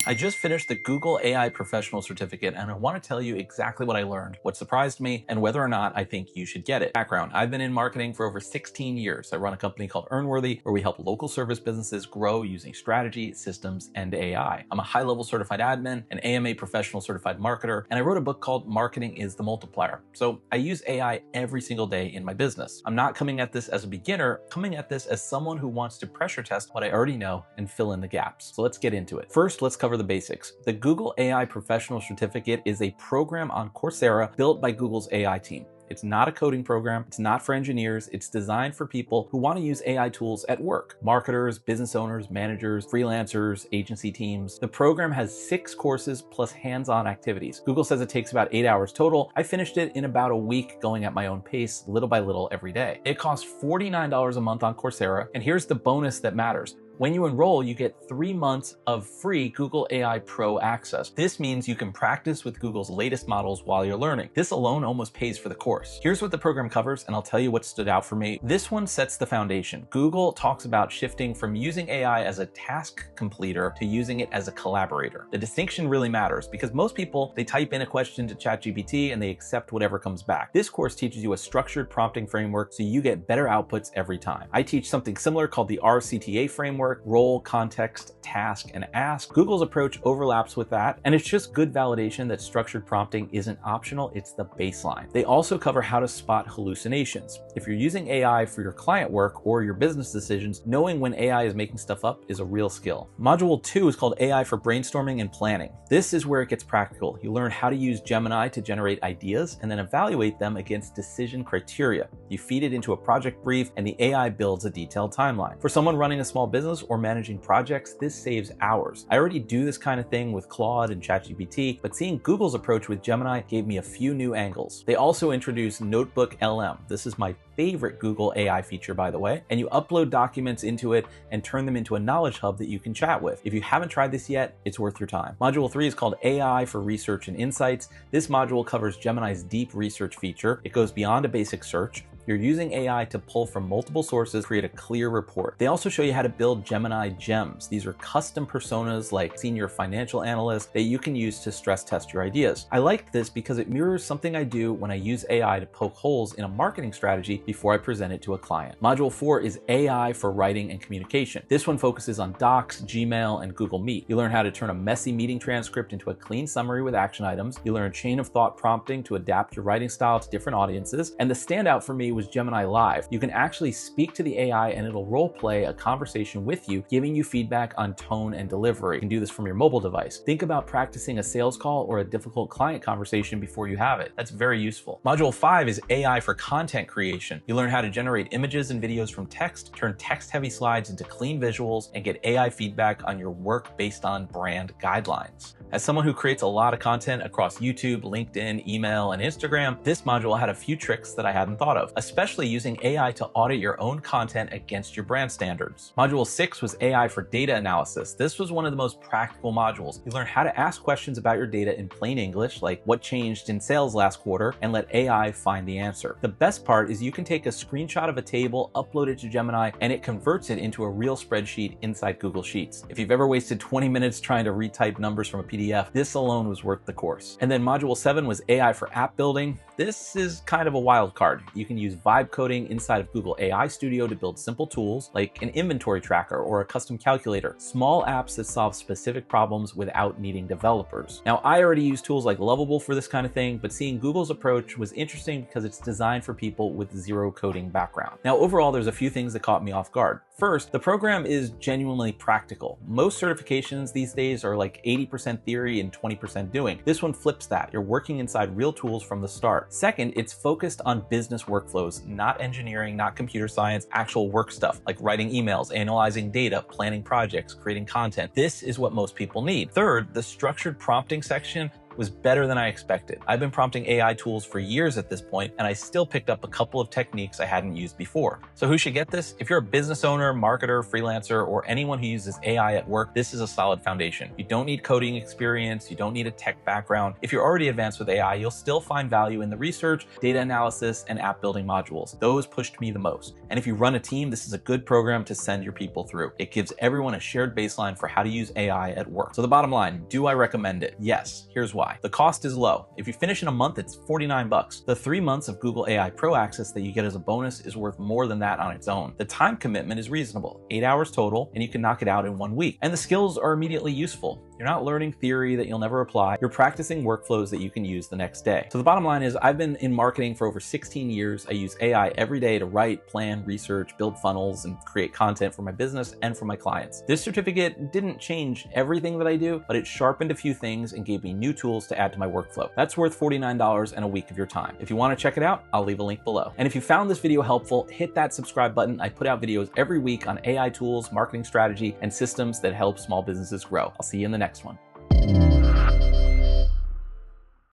I just finished the Google AI Professional Certificate, and I want to tell you exactly what I learned, what surprised me, and whether or not I think you should get it. Background: I've been in marketing for over 16 years. I run a company called Earnworthy, where we help local service businesses grow using strategy, systems, and AI. I'm a high-level certified admin, an AMA professional certified marketer, and I wrote a book called Marketing is the Multiplier. So I use AI every single day in my business. I'm not coming at this as a beginner, coming at this as someone who wants to pressure test what I already know and fill in the gaps. So let's get into it. First, let's cover the basics. The Google AI Professional Certificate is a program on Coursera built by Google's AI team. It's not a coding program. It's not for engineers. It's designed for people who want to use AI tools at work. Marketers, business owners, managers, freelancers, agency teams. The program has 6 courses plus hands-on activities. Google says it takes about 8 hours total. I finished it in about a week, going at my own pace, little by little every day. It costs $49 a month on Coursera, and here's the bonus that matters. When you enroll, you get 3 months of free Google AI Pro access. This means you can practice with Google's latest models while you're learning. This alone almost pays for the course. Here's what the program covers, and I'll tell you what stood out for me. This one sets the foundation. Google talks about shifting from using AI as a task completer to using it as a collaborator. The distinction really matters because most people, they type in a question to ChatGPT and they accept whatever comes back. This course teaches you a structured prompting framework so you get better outputs every time. I teach something similar called the RCTA framework: role, context, task, and ask. Google's approach overlaps with that, and it's just good validation that structured prompting isn't optional, it's the baseline. They also cover how to spot hallucinations. If you're using AI for your client work or your business decisions, knowing when AI is making stuff up is a real skill. Module 2 is called AI for Brainstorming and Planning. This is where it gets practical. You learn how to use Gemini to generate ideas and then evaluate them against decision criteria. You feed it into a project brief and the AI builds a detailed timeline. For someone running a small business or managing projects, this saves hours. I already do this kind of thing with Claude and ChatGPT, but seeing Google's approach with Gemini gave me a few new angles. They also introduced Notebook LM. This is my favorite Google AI feature, by the way, and you upload documents into it and turn them into a knowledge hub that you can chat with. If you haven't tried this yet, it's worth your time. Module 3 is called AI for Research and Insights. This module covers Gemini's deep research feature. It goes beyond a basic search. You're using AI to pull from multiple sources, create a clear report. They also show you how to build Gemini gems. These are custom personas like senior financial analysts that you can use to stress test your ideas. I liked this because it mirrors something I do when I use AI to poke holes in a marketing strategy before I present it to a client. Module 4 is AI for Writing and Communication. This one focuses on Docs, Gmail, and Google Meet. You learn how to turn a messy meeting transcript into a clean summary with action items. You learn chain of thought prompting to adapt your writing style to different audiences. And the standout for me was Gemini Live. You can actually speak to the AI and it'll role play a conversation with you, giving you feedback on tone and delivery. You can do this from your mobile device. Think about practicing a sales call or a difficult client conversation before you have it. That's very useful. Module 5 is AI for Content Creation. You learn how to generate images and videos from text, turn text-heavy slides into clean visuals, and get AI feedback on your work based on brand guidelines. As someone who creates a lot of content across YouTube, LinkedIn, email, and Instagram, this module had a few tricks that I hadn't thought of, especially using AI to audit your own content against your brand standards. Module 6 was AI for Data Analysis. This was one of the most practical modules. You learn how to ask questions about your data in plain English, like what changed in sales last quarter, and let AI find the answer. The best part is you can take a screenshot of a table, upload it to Gemini, and it converts it into a real spreadsheet inside Google Sheets. If you've ever wasted 20 minutes trying to retype numbers from a PDF, this alone was worth the course. And then Module 7 was AI for App Building. This is kind of a wild card. You can use vibe coding inside of Google AI Studio to build simple tools like an inventory tracker or a custom calculator, small apps that solve specific problems without needing developers. Now, I already use tools like Lovable for this kind of thing, but seeing Google's approach was interesting because it's designed for people with zero coding background. Now, overall, there's a few things that caught me off guard. First, the program is genuinely practical. Most certifications these days are like 80% theory and 20% doing. This one flips that. You're working inside real tools from the start. Second, it's focused on business workflows, not engineering, not computer science, actual work stuff like writing emails, analyzing data, planning projects, creating content. This is what most people need. Third, the structured prompting section was better than I expected. I've been prompting AI tools for years at this point, and I still picked up a couple of techniques I hadn't used before. So who should get this? If you're a business owner, marketer, freelancer, or anyone who uses AI at work, this is a solid foundation. You don't need coding experience, you don't need a tech background. If you're already advanced with AI, you'll still find value in the research, data analysis, and app building modules. Those pushed me the most. And if you run a team, this is a good program to send your people through. It gives everyone a shared baseline for how to use AI at work. So the bottom line, do I recommend it? Yes. Here's why. The cost is low. If you finish in a month, it's $49. The 3 months of Google AI Pro access that you get as a bonus is worth more than that on its own. The time commitment is reasonable, 8 hours total, and you can knock it out in 1 week. And the skills are immediately useful. You're not learning theory that you'll never apply. You're practicing workflows that you can use the next day. So the bottom line is I've been in marketing for over 16 years. I use AI every day to write, plan, research, build funnels, and create content for my business and for my clients. This certificate didn't change everything that I do, but it sharpened a few things and gave me new tools to add to my workflow. That's worth $49 and a week of your time. If you want to check it out, I'll leave a link below. And if you found this video helpful, hit that subscribe button. I put out videos every week on AI tools, marketing strategy, and systems that help small businesses grow. I'll see you in the next one.